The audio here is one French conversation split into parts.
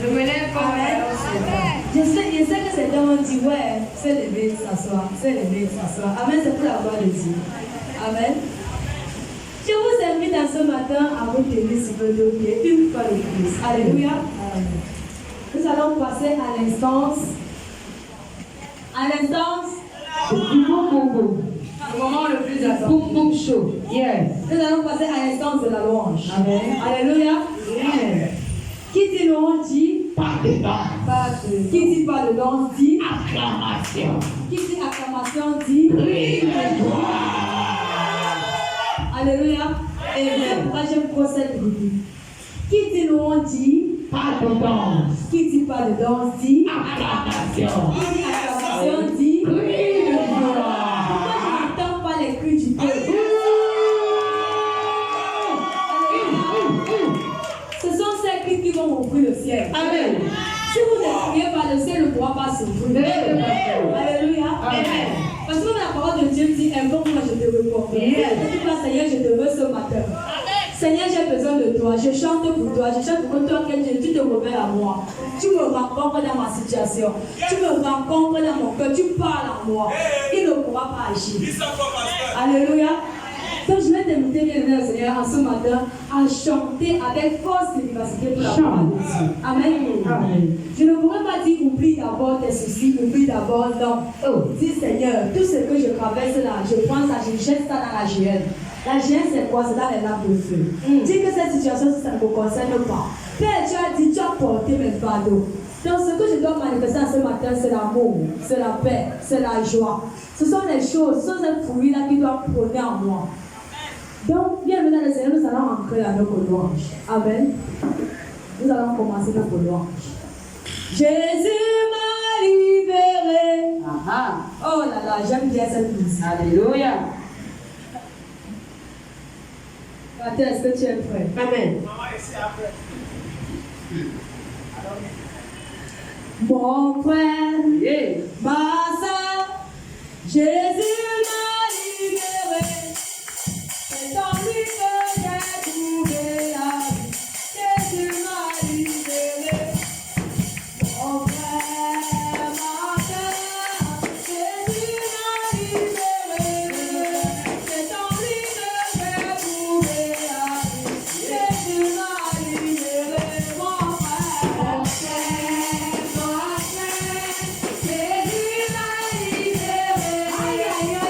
Je me lève pour Je sais que certains vont dire, ouais, c'est levé, s'asseoir, c'est levé, s'asseoir. Amen, c'est pour la gloire de Dieu. Amen. Je vous invite à ce matin à vous tenir sur votre pied une fois de plus. Alléluia. Nous allons passer à l'instance. À l'instance. le moment le plus important. Boum boum chaud. Yes. Nous allons passer à l'instance de la louange. Amen. Alléluia. Amen. Qui dit louange dit Pas de danse. Qui dit pas de danse dit Acclamation. Qui dit acclamation dit Prie de toi. Alléluia. Amen. Moi j'aime trop cette Bible. Qui dit louange dit Pas de danse. Qui dit pas de danse dit Acclamation. Qui dit acclamation dit Prie de Pourquoi toi. je n'entends pas les cris du peuple? Ce sont ces cris qui vont ouvrir le ciel. Amen. Si vous ne priez pas, le ciel ne pourra pas s'ouvrir. Alléluia. Amen. Parce que la parole de Dieu dit, invoque moi je te réponds. Je dis pas, Seigneur, je te veux ce matin. Seigneur, j'ai besoin de toi. Je chante pour toi. Je chante pour toi, quel Dieu, tu te révèles à moi. Tu me rencontres dans ma situation. Tu me rencontres dans mon cœur. Tu parles en moi. Il ne pourra pas agir. Alléluia. Donc je vais t'inviter, bien Seigneur, en ce matin, à chanter avec force et vivacité pour la parole de Dieu. Amen. Amen. Je ne pourrais pas dire oublie d'abord tes soucis, oublie d'abord, non. Oh, dis Seigneur, tout ce que je traverse là, je prends ça, je jette ça dans la géhenne. La géhenne, c'est quoi? C'est dans les lampes de feu. Dis que cette situation, ça ne me concerne pas. Père, tu as dit, tu as porté mes fardeaux. Donc ce que je dois manifester ce matin, c'est l'amour, c'est la paix, c'est la joie. Ce sont les choses, ce sont ces fruits-là qui doivent prôner en moi. Donc, bienvenue dans le Seigneur, nous allons entrer dans notre louange. Amen. Nous allons commencer notre louange. Jésus m'a libéré. Oh là là, j'aime bien cette musique. Alléluia. Pater, est-ce que tu es prêt? Amen. Mon frère, Yeah. ma soeur, Jésus m'a libéré. C'est en lui que j'ai trouvé la vie. Jésus m'a libéré. Mon frère, ma soeur, Jésus m'a libéré. C'est en lui que j'ai trouvé la vie. Jésus m'a libéré. Mon frère, ma soeur, Jésus m'a libéré.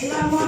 Attention!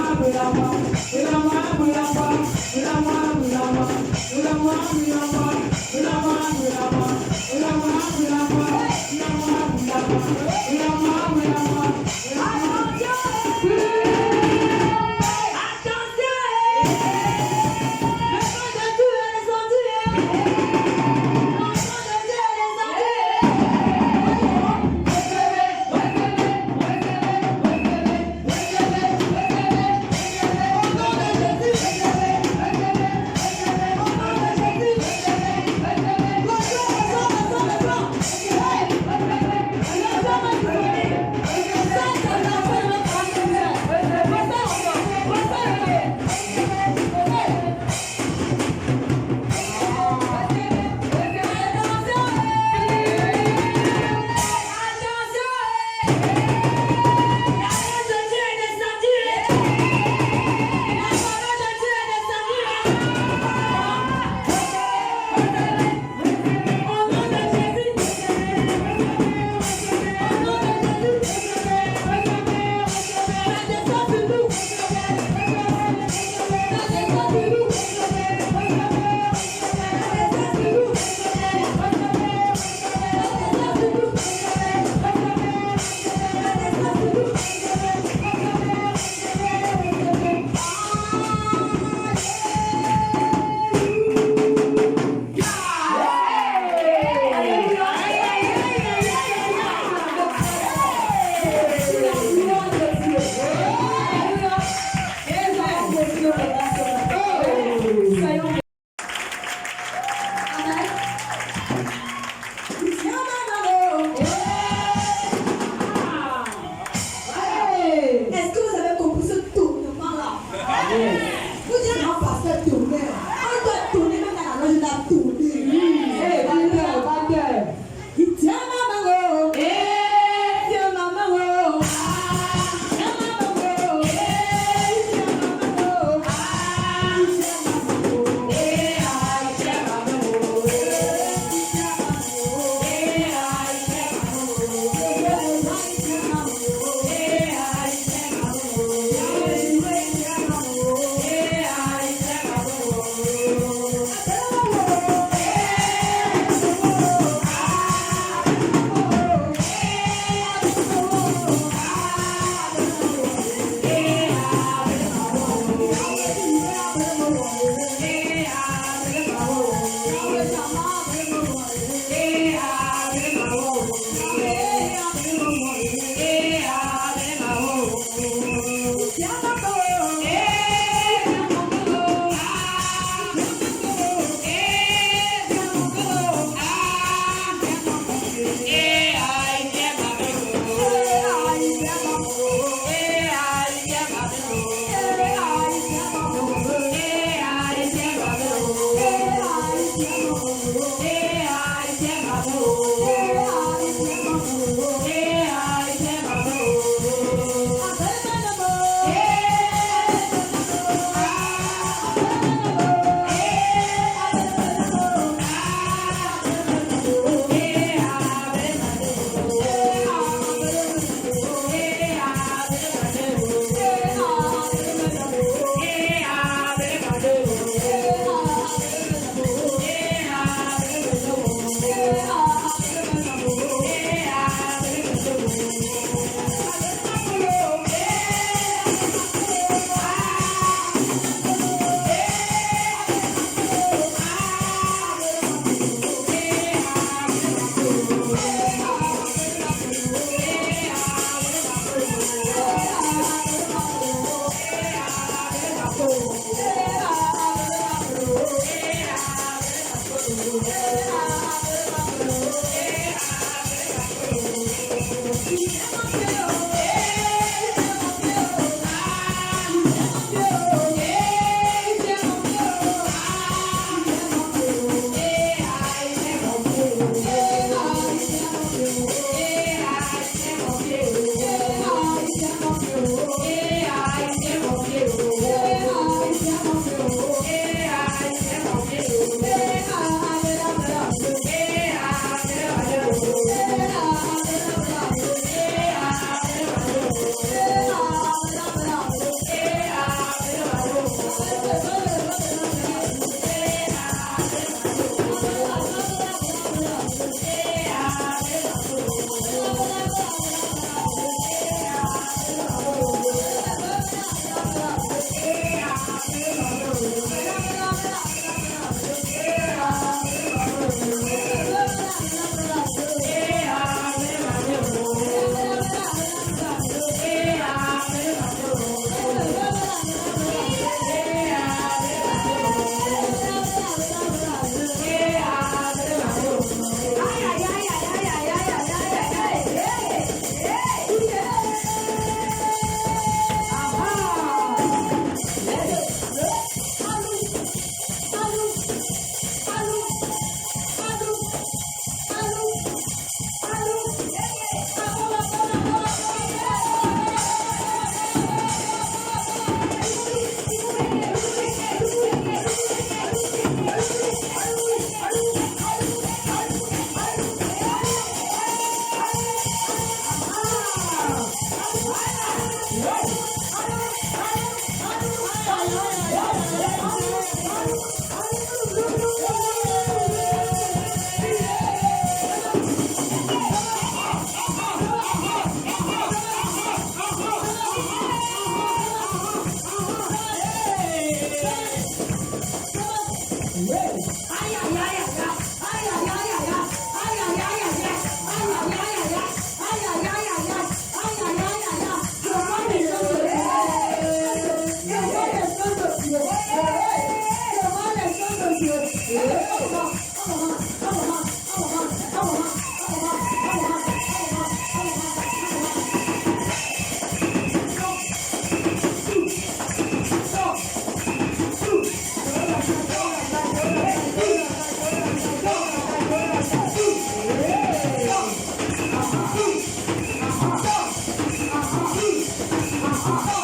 Yes,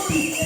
Merci.